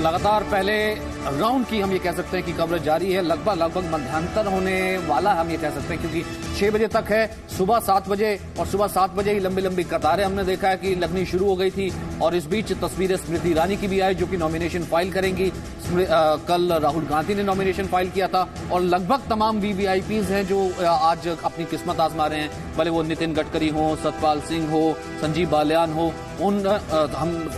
लगातार पहले राउंड की हम ये कह सकते हैं कि कवरेज जारी है। लगभग मध्यांतर होने वाला हम ये कह सकते हैं, क्योंकि 6 बजे तक है, सुबह 7 बजे और सुबह 7 बजे ही लंबी कतारें हमने देखा है कि लगनी शुरू हो गई थी। और इस बीच तस्वीरें स्मृति ईरानी की भी आई, जो कि नॉमिनेशन फाइल करेंगी। कल राहुल गांधी ने नॉमिनेशन फाइल किया था और लगभग तमाम वीवीआईपीज हैं जो आज अपनी किस्मत आजमा रहे हैं, भले वो नितिन गडकरी हो, सतपाल सिंह हो, संजीव बालियान हो।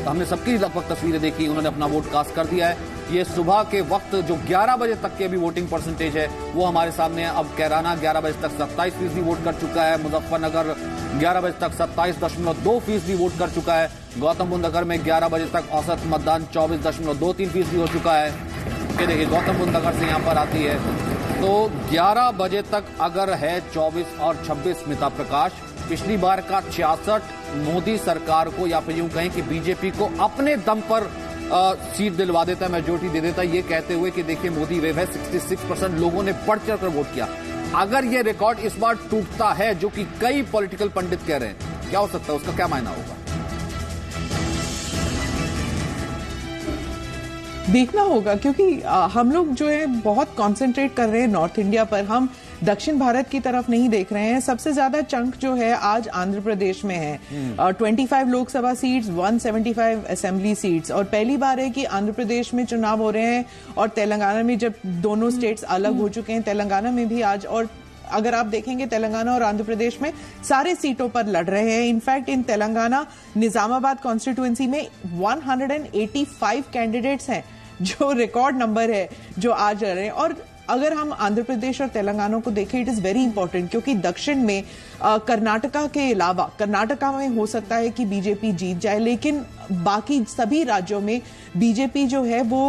हमने सबकी लगभग तस्वीरें देखी, उन्होंने अपना वोट कास्ट कर दिया है। ये सुबह के वक्त जो 11 बजे तक की अभी वोटिंग परसेंटेज है वो हमारे सामने है। अब कैराना 11 बजे तक 27% वोट कर चुका है, मुजफ्फरनगर 11 बजे तक 27.2% वोट कर चुका है, गौतम बुद्ध नगर में 11 बजे तक औसत मतदान 24.23% हो चुका है। ये देखिए गौतम बुद्ध नगर से यहाँ पर आती है, तो 11 बजे तक अगर है 24 और 26 स्मिता प्रकाश, पिछली बार का 66 मोदी सरकार को या फिर यूं कहें कि बीजेपी को अपने दम पर सीट दिलवा देता है, मेजोरिटी दे देता है, ये कहते हुए कि देखिए मोदी वेव है। 66% लोगों ने बढ़ चढ़कर वोट किया। अगर ये रिकॉर्ड इस बार टूटता है, जो कि कई पॉलिटिकल पंडित कह रहे हैं, क्या हो सकता है, उसका क्या मायना होगा? देखना होगा, क्योंकि हम लोग जो है बहुत कंसंट्रेट कर रहे हैं नॉर्थ इंडिया पर, हम दक्षिण भारत की तरफ नहीं देख रहे हैं। सबसे ज्यादा चंक जो है आज आंध्र प्रदेश में है, 25 लोकसभा सीट्स, 175 असेंबली सीट्स। और पहली बार है कि आंध्र प्रदेश में चुनाव हो रहे हैं और तेलंगाना में, जब दोनों स्टेट्स अलग हो चुके हैं, तेलंगाना में भी आज। और अगर आप देखेंगे तेलंगाना और आंध्र प्रदेश में सारे सीटों पर लड़ रहे हैं। In fact in Telangana Nizamabad constituency में 185 कैंडिडेट्स हैं, जो रिकॉर्ड नंबर है जो आज रहे हैं। और अगर हम आंध्र प्रदेश और तेलंगाना को देखें, इट इज वेरी इंपॉर्टेंट, क्योंकि दक्षिण में कर्नाटका के अलावा, कर्नाटका में हो सकता है कि बीजेपी जीत जाए, लेकिन बाकी सभी राज्यों में बीजेपी जो है वो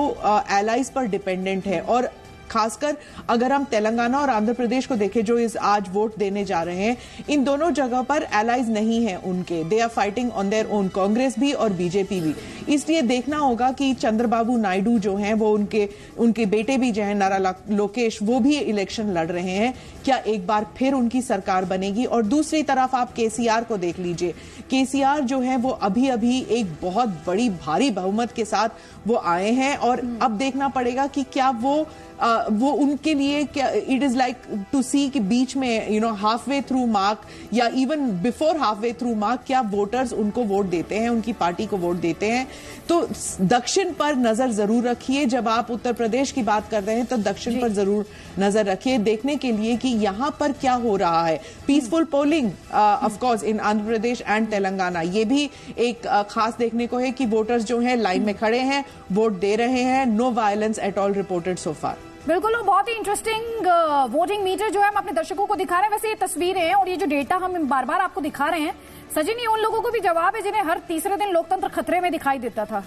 एलाइज पर डिपेंडेंट है। और खासकर अगर हम तेलंगाना और आंध्र प्रदेश को देखें, जो इस आज वोट देने जा रहे हैं, इन दोनों जगह पर एलाइज नहीं है उनके, they are fighting on their own, Congress भी और बीजेपी भी। इसलिए देखना होगा कि चंद्रबाबू नायडू जो हैं वो उनके बेटे भी जो हैं नारा लोकेश, वो भी इलेक्शन लड़ रहे हैं। क्या एक बार फिर उनकी सरकार बनेगी? और दूसरी तरफ आप केसीआर को देख लीजिए, केसीआर जो है वो अभी एक बहुत बड़ी भारी बहुमत के साथ वो आए हैं। और अब देखना पड़ेगा कि क्या वो उनके लिए क्या, इट इज लाइक टू सी कि बीच में हाफ वे थ्रू मार्क या even before half way through mark, क्या वोटर्स उनको वोट देते हैं, उनकी पार्टी को वोट देते हैं। तो दक्षिण पर नजर जरूर रखिए। जब आप उत्तर प्रदेश की बात कर रहे हैं तो दक्षिण पर जरूर नजर रखिए, देखने के लिए कि यहां पर क्या हो रहा है। Peaceful polling of course in Andhra Pradesh and Telangana, ये भी एक खास देखने को है कि वोटर्स जो हैं लाइन में खड़े हैं, वोट दे रहे हैं। No violence at all reported so far. बिल्कुल, और बहुत ही इंटरेस्टिंग वोटिंग मीटर जो है हम अपने दर्शकों को दिखा रहे हैं। वैसे ये तस्वीरें हैं और ये जो डेटा हम बार बार आपको दिखा रहे हैं, सचिन, ये उन लोगों को भी जवाब है जिन्हें हर तीसरे दिन लोकतंत्र खतरे में दिखाई देता था।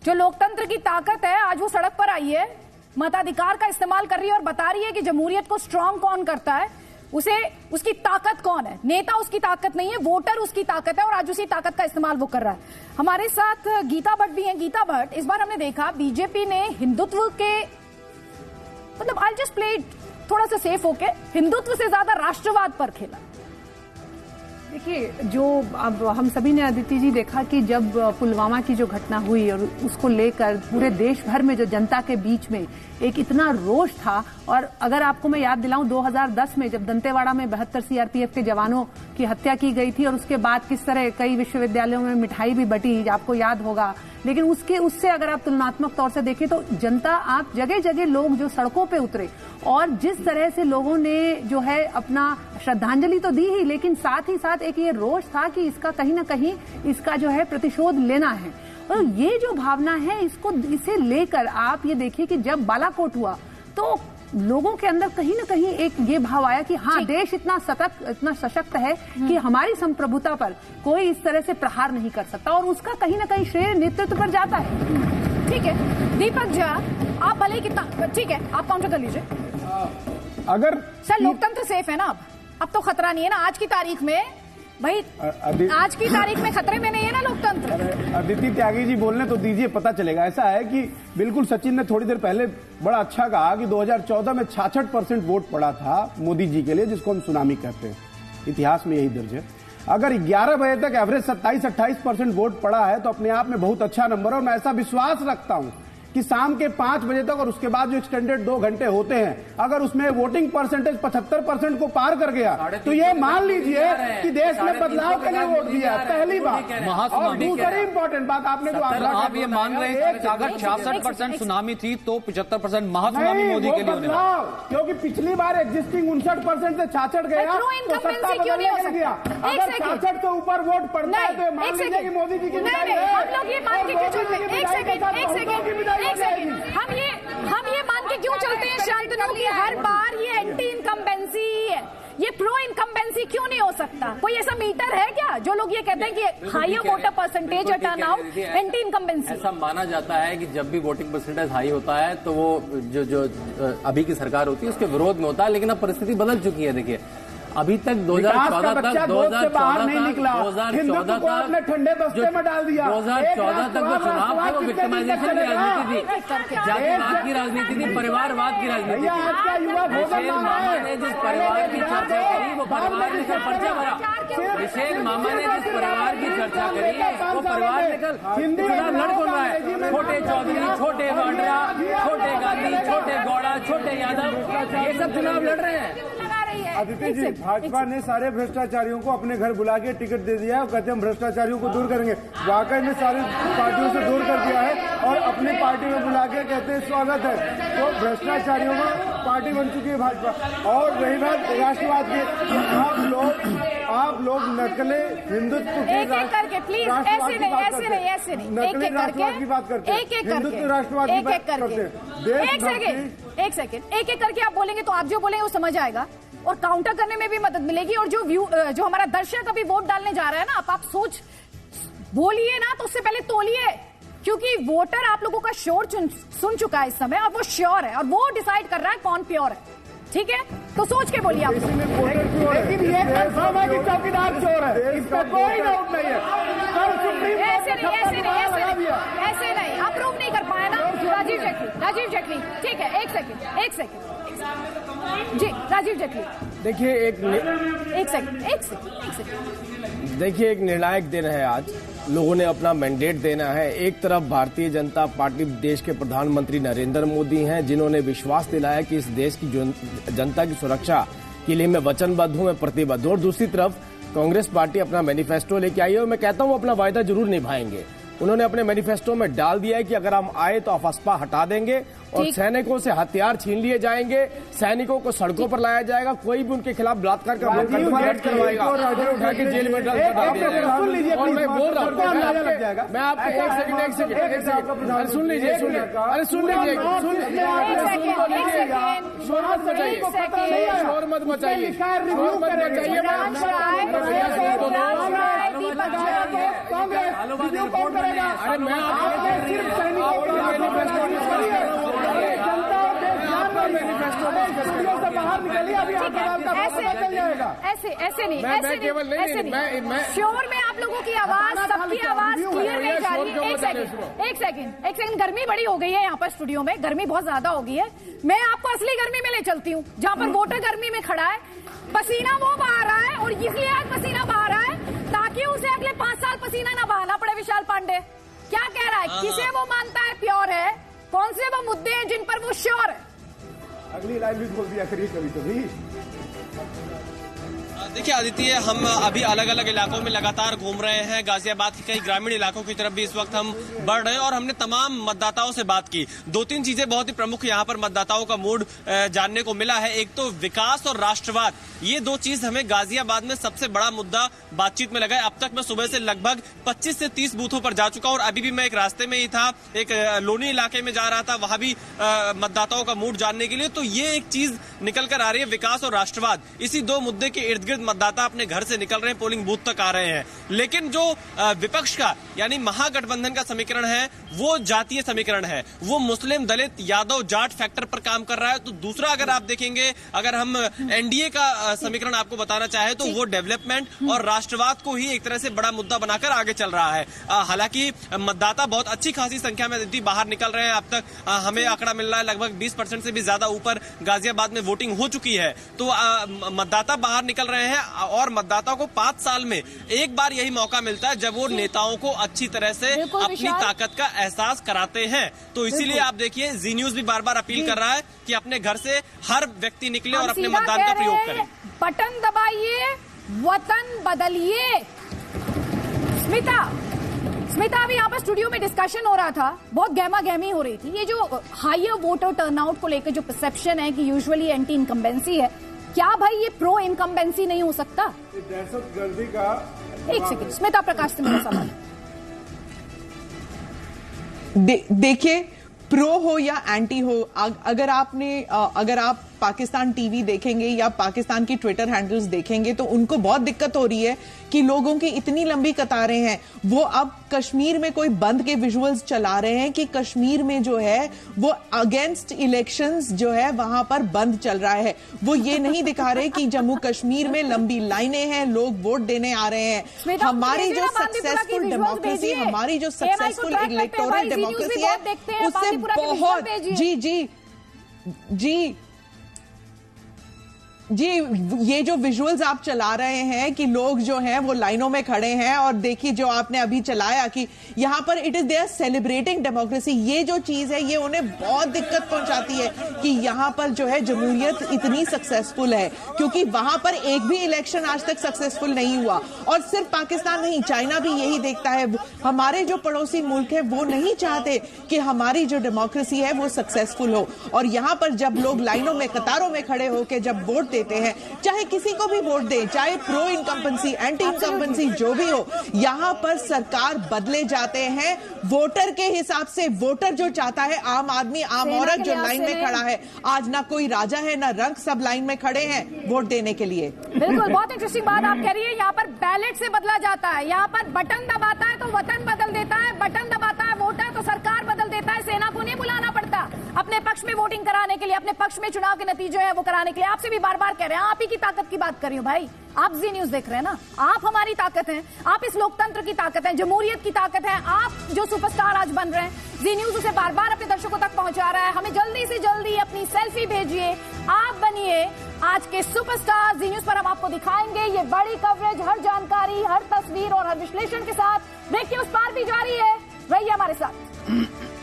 जो लोकतंत्र की ताकत है, आज वो सड़क पर आई है, मताधिकार का इस्तेमाल कर रही है और बता रही है कि जमहूरियत को स्ट्रांग कौन करता है, उसकी ताकत कौन है। नेता उसकी ताकत नहीं है, वोटर उसकी ताकत है, और आज उसी ताकत का इस्तेमाल वो कर रहा है। हमारे साथ गीता भट्ट भी हैं। गीता भट्ट, इस बार हमने देखा बीजेपी ने हिंदुत्व के, मतलब आई जस्ट प्ले थोड़ा सा सेफ होके, हिंदुत्व से ज्यादा राष्ट्रवाद पर खेला। देखिए, जो अब हम सभी ने अदिति जी देखा कि जब पुलवामा की जो घटना हुई और उसको लेकर पूरे देश भर में जो जनता के बीच में एक इतना रोष था। और अगर आपको मैं याद दिलाऊं, 2010 में जब दंतेवाड़ा में 72 सीआरपीएफ के जवानों की हत्या की गई थी और उसके बाद किस तरह कई विश्वविद्यालयों में मिठाई भी बटी, आपको याद होगा। लेकिन उससे अगर आप तुलनात्मक तौर से देखें तो जनता, आप जगह जगह लोग जो सड़कों पे उतरे और जिस तरह से लोगों ने जो है अपना श्रद्धांजलि तो दी ही, लेकिन साथ ही साथ एक ये रोष था कि इसका कहीं ना कहीं इसका जो है प्रतिशोध लेना है। और ये जो भावना है, इसे लेकर आप ये देखिए कि जब बालाकोट हुआ तो लोगों के अंदर कहीं ना कहीं एक ये भाव आया कि हाँ, देश इतना सशक्त है कि हमारी संप्रभुता पर कोई इस तरह से प्रहार नहीं कर सकता, और उसका कहीं ना कहीं श्रेय नेतृत्व पर जाता है। ठीक है दीपक झा, आप भले कितना, ठीक है आप काउंटर कर लीजिए। अगर सर लोकतंत्र सेफ है ना, अब तो खतरा नहीं है ना आज की तारीख में? भाई आज की तारीख में खतरे में नहीं है ना लोकतंत्र? अदिति त्यागी जी बोलने तो दीजिए, पता चलेगा। ऐसा है कि बिल्कुल सचिन ने थोड़ी देर पहले बड़ा अच्छा कहा कि 2014 में 66% वोट पड़ा था मोदी जी के लिए, जिसको हम सुनामी कहते हैं, इतिहास में यही दर्ज है। अगर 11 बजे तक एवरेज 27-28% वोट पड़ा है तो अपने आप में बहुत अच्छा नंबर है। और मैं ऐसा विश्वास रखता हूं कि शाम के 5 बजे तक और उसके बाद जो एक्सटेंडेड 2 घंटे होते हैं, अगर उसमें वोटिंग परसेंटेज 75% को पार कर गया तो ये मान लीजिए कि देश ने बदलाव के लिए वोट दिया। पहली बात। और दूसरी इंपॉर्टेंट बात आपने जो आप ये मान रहे हैं कि अगर 66% सुनामी थी तो 75% महासुनामी मोदी के लिए होने वाला, क्योंकि पिछली बार एग्जिस्टिंग 59% से 66 गया तो सत्ता बदलने के लिए गया। अगर 66 से ऊपर वोट पड़ता है तो मान लीजिए कि मोदी जी की विदाई है। हम लोग ये मान के क्यों चलते हैं? एक सेकंड हम ये मान के क्यों चलते हैं शांतनु की हर बार ये एंटी इनकम्बेंसी है, ये प्रो इनकम्बेंसी क्यों नहीं हो सकता? कोई ऐसा मीटर है क्या जो लोग ये कहते हैं कि हायर वोटर परसेंटेज और टर्न आउट एंटी इनकम्बेंसी? ऐसा माना जाता है कि जब भी वोटिंग परसेंटेज हाई होता है तो वो जो अभी की सरकार होती है उसके विरोध में होता है, लेकिन अब परिस्थिति बदल चुकी है। देखिए अभी तक 2014 तक 2014 को आपने ठंडे बस्ते में डाल दिया। 2014 तक जो चुनाव थे वो विक्टिमाइजेशन की राजनीति थी, जातिवाद की राजनीति थी, परिवारवाद की राजनीति थी। मिशेल मामा ने जिस परिवार की चर्चा करी वो परिवार ने कल पर्चा भरा। मिशेल मामा ने जिस परिवार की चर्चा करी वो परिवार ने कल चुनाव लड़ कौन रहा है? छोटे चौधरी, छोटे वाड्रा, छोटे गांधी, छोटे गौड़ा, छोटे यादव, ये सब चुनाव लड़ रहे हैं। अदिति जी, भाजपा ने सारे भ्रष्टाचारियों को अपने घर बुला के टिकट दे दिया है और कहते हैं हम भ्रष्टाचारियों को दूर करेंगे। वाकई में सारी पार्टियों से दूर कर दिया है और अपनी पार्टी में बुला के कहते हैं स्वागत है। तो भ्रष्टाचारियों में पार्टी बन चुकी है भाजपा। और रही बात राष्ट्रवाद की, आप लोग नकले हिंदुत्व के राष्ट्रवाद की बात करते हैं, हिंदुत्व राष्ट्रवाद की बात करते हैं। एक सेकंड करके आप बोलेंगे तो आप जो बोलेंगे वो समझ आएगा और काउंटर करने में भी मदद मिलेगी। और जो हमारा दर्शक अभी वोट डालने जा रहा है ना, आप सोच बोलिए ना तो उससे पहले तोलिए, क्योंकि वोटर आप लोगों का शोर सुन चुका है इस समय और वो श्योर है और वो डिसाइड कर रहा है कौन प्योर है। ठीक है, तो सोच के बोलिए आप। लेकिन ये कंफर्म है कि चौकीदार चोर है, इस पर कोई डाउट नहीं है। ऐसे नहीं आप प्रूव नहीं कर पाए ना। राजीव जेटली ठीक है, एक सेकंड जी, राजीव जेटली देखिए एक सेकंड देखिए, एक निर्णायक दिन है आज। लोगों ने अपना मैंडेट देना है। एक तरफ भारतीय जनता पार्टी देश के प्रधानमंत्री नरेंद्र मोदी हैं, जिन्होंने विश्वास दिलाया कि इस देश की जनता की सुरक्षा के लिए मैं वचनबद्ध हूं, मैं प्रतिबद्ध हूं। और दूसरी तरफ कांग्रेस पार्टी अपना मैनिफेस्टो लेके आई है और मैं कहता हूं अपना वायदा जरूर निभाएंगे। उन्होंने अपने मैनिफेस्टो में डाल दिया है कि अगर हम आए तो अफस्पा हटा देंगे और सैनिकों से हथियार छीन लिए जाएंगे, सैनिकों को सड़कों पर लाया जाएगा, कोई भी उनके खिलाफ बलात्कार का करवाएगा उठा के जेल में डाल दिया। और मैं बोल रहा हूँ, मैं आपको एक सेकंड सुन लीजिए, शोर मत मचाइए। अरे मैं ऐसे श्योर में आप लोगों की आवाज, सबकी आवाज क्लियर नहीं जा रही। एक सेकंड गर्मी बड़ी हो गई है यहाँ पर स्टूडियो में, गर्मी बहुत ज्यादा हो गई है। मैं आपको असली गर्मी में ले चलती हूँ, जहाँ पर वोटर गर्मी में खड़ा है, पसीना वो बहा रहा है और इसलिए आज पसीना बहा रहा है ताकि उसे अगले 5 साल पसीना न बहाना पड़े। विशाल पांडे क्या कह रहा है? किसे वो मानता है प्योर है? कौन से वो मुद्दे हैं जिन पर वो श्योर है? अगली लाइन भी बोल दिया करिए कभी। देखिए आदित्य, हम अभी अलग अलग इलाकों में लगातार घूम रहे हैं। गाजियाबाद के कई ग्रामीण इलाकों की तरफ भी इस वक्त हम बढ़ रहे हैं और हमने तमाम मतदाताओं से बात की। 2-3 चीजें बहुत ही प्रमुख यहाँ पर मतदाताओं का मूड जानने को मिला है। एक तो विकास और राष्ट्रवाद, ये 2 चीज हमें गाजियाबाद में सबसे बड़ा मुद्दा बातचीत में लगा है। अब तक मैं सुबह से लगभग 25 से 30 बूथों पर जा चुका हूं और अभी भी मैं एक रास्ते में ही था, एक लोनी इलाके में जा रहा था, वहां भी मतदाताओं का मूड जानने के लिए। तो ये एक चीज निकल कर आ रही है, विकास और राष्ट्रवाद। इसी 2 मुद्दे के इर्द गिर्द मतदाता अपने घर से निकल रहे हैं, पोलिंग बूथ तक आ रहे हैं। लेकिन जो विपक्ष का यानी महागठबंधन का समीकरण है वो जातीय समीकरण है, वो मुस्लिम, दलित, यादव, जाट फैक्टर पर काम कर रहा है। तो दूसरा अगर आप देखेंगे, अगर हम एनडीए का समीकरण आपको बताना चाहे तो वो डेवलपमेंट और राष्ट्रवाद को ही एक तरह से बड़ा मुद्दा बनाकर आगे चल रहा है। हालांकि मतदाता बहुत अच्छी खासी संख्या में बाहर निकल रहे हैं। अब तक हमें आंकड़ा मिल रहा है लगभग 20% से भी ज्यादा ऊपर गाजियाबाद में वोटिंग हो चुकी है। तो मतदाता बाहर निकल रहे हैं। हैं और मतदाताओं को 5 साल में एक बार यही मौका मिलता है जब वो नेताओं को अच्छी तरह से अपनी ताकत का एहसास कराते हैं। तो इसीलिए आप देखिए जी न्यूज भी बार बार अपील कर रहा है कि अपने घर से हर व्यक्ति निकले और अपने मतदान का प्रयोग करें। बटन दबाइए, वतन बदलिए। स्मिता अभी यहाँ पर स्टूडियो में डिस्कशन हो रहा था, बहुत गहमा गहमी हो रही थी। ये जो हायर वोटर टर्नआउट को लेकर जो परसेप्शन है कि यूजुअली एंटी इनकम्बेंसी है, क्या भाई ये प्रो इनकम्बेंसी नहीं हो सकता? दहशतगर्दी का एक सेकंड, स्मिता प्रकाश से मेरा सवाल। देखिए, प्रो हो या एंटी हो, अगर आप पाकिस्तान टीवी देखेंगे या पाकिस्तान की ट्विटर हैंडल्स देखेंगे तो उनको बहुत दिक्कत हो रही है कि लोगों की इतनी लंबी कतारें हैं। वो अब कश्मीर में कोई बंद के विजुअल्स चला रहे हैं कि कश्मीर में जो है वो अगेंस्ट इलेक्शंस जो है वहां पर बंद चल रहा है। वो ये नहीं दिखा रहे कि जम्मू कश्मीर में लंबी लाइनें हैं, लोग वोट देने आ रहे हैं। हमारी जो सक्सेसफुल डेमोक्रेसी, हमारी जो सक्सेसफुल इलेक्टोरल डेमोक्रेसी है उससे बहुत जी ये जो विजुअल्स आप चला रहे हैं कि लोग जो हैं वो लाइनों में खड़े हैं, और देखिए जो आपने अभी चलाया कि यहां पर it is there celebrating democracy, ये जो चीज है ये उन्हें बहुत दिक्कत पहुंचाती है कि यहां पर जो है जमहूरियत इतनी सक्सेसफुल है, क्योंकि वहां पर एक भी इलेक्शन आज तक सक्सेसफुल नहीं हुआ। और सिर्फ पाकिस्तान नहीं, चाइना भी यही देखता है। हमारे जो पड़ोसी मुल्क है वो नहीं चाहते कि हमारी जो डेमोक्रेसी है वो सक्सेसफुल हो। और यहां पर जब लोग लाइनों में कतारों में खड़े होकर जब वोट देते हैं, चाहे किसी को भी वोट दें, चाहे प्रो इनकम्बेंसी एंटी इनकम्बेंसी जो भी हो, यहां पर सरकार बदले जाते हैं वोटर के हिसाब से। वोटर जो चाहता है, आम आदमी, आम औरत जो लाइन में खड़ा है, आज ना कोई राजा है ना रंग, सब लाइन में खड़े हैं वोट देने के लिए। बिल्कुल, बहुत इंटरेस्टिंग बात आप कह रही है। यहाँ पर बैलेट से बदला जाता है, यहाँ पर बटन दबाता है तो वतन बदल देता है, बटन दबाता है वोटर तो सरकार बदल देता है। सेना को नहीं बुलाना पड़ता अपने पक्ष में वोटिंग कराने के लिए, अपने पक्ष में चुनाव के नतीजे है वो कराने के लिए। आपसे भी बार बार कह रहे हैं, आप ही की ताकत की बात कर रही हूं भाई, आप जी न्यूज देख रहे हैं ना, आप हमारी ताकत हैं, आप इस लोकतंत्र की ताकत है, जमहूरियत की ताकत है। आप जो सुपरस्टार आज बन रहे हैं, जी न्यूज उसे बार बार अपने दर्शकों तक पहुंचा रहा है। हमें जल्दी से जल्दी अपनी सेल्फी भेजिए, आप बनिए आज के सुपरस्टार। जी न्यूज पर हम आपको दिखाएंगे ये बड़ी कवरेज, हर जानकारी, हर तस्वीर और हर विश्लेषण के साथ। देखिए उस पार भी जारी है, रहिए हमारे साथ।